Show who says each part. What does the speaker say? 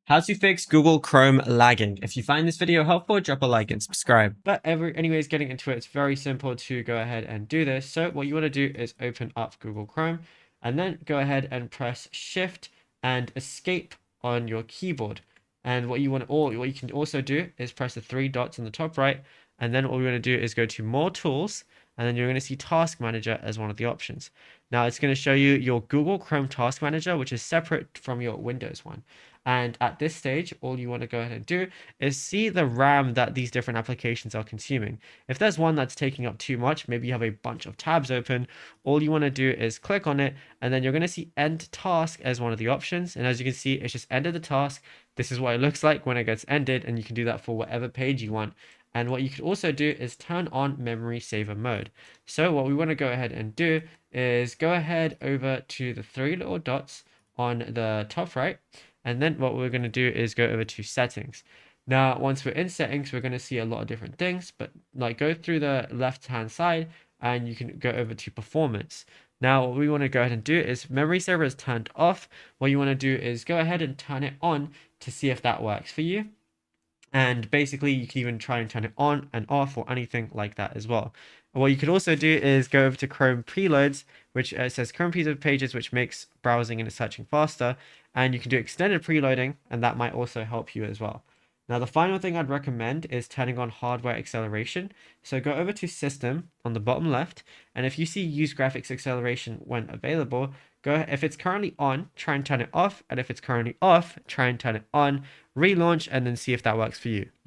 Speaker 1: How to fix Google Chrome lagging. If you find this video helpful, drop a like and subscribe. But anyways, getting into it, it's very simple to go ahead and do this. So what you want to do is open up Google Chrome and then go ahead and press Shift and Escape on your keyboard. And what you can also do is press the three dots on the top right, and then what we're going to do is go to More Tools, and then you're going to see Task Manager as one of the options. Now it's going to show you your Google Chrome Task Manager, which is separate from your Windows one. And at this stage, all you want to go ahead and do is see the RAM that these different applications are consuming. If there's one that's taking up too much, maybe you have a bunch of tabs open, all you want to do is click on it, and then you're going to see End Task as one of the options. And as you can see, it's just ended the task. This is what it looks like when it gets ended, and you can do that for whatever page you want. And what you could also do is turn on memory saver mode. So what we want to go ahead and do is go ahead over to the three little dots on the top right. And then what we're going to do is go over to settings. Now, once we're in settings, we're going to see a lot of different things, but like go through the left-hand side and you can go over to performance. Now, what we want to go ahead and do is memory saver is turned off. What you want to do is go ahead and turn it on to see if that works for you. And basically, you can even try and turn it on and off or anything like that as well. And what you could also do is go over to Chrome preloads, which says Chrome preload pages, which makes browsing and searching faster. And you can do extended preloading, and that might also help you as well. Now, the final thing I'd recommend is turning on hardware acceleration. So go over to System on the bottom left, and if you see Use Graphics Acceleration when available, if it's currently on, try and turn it off, and if it's currently off, try and turn it on, relaunch, and then see if that works for you.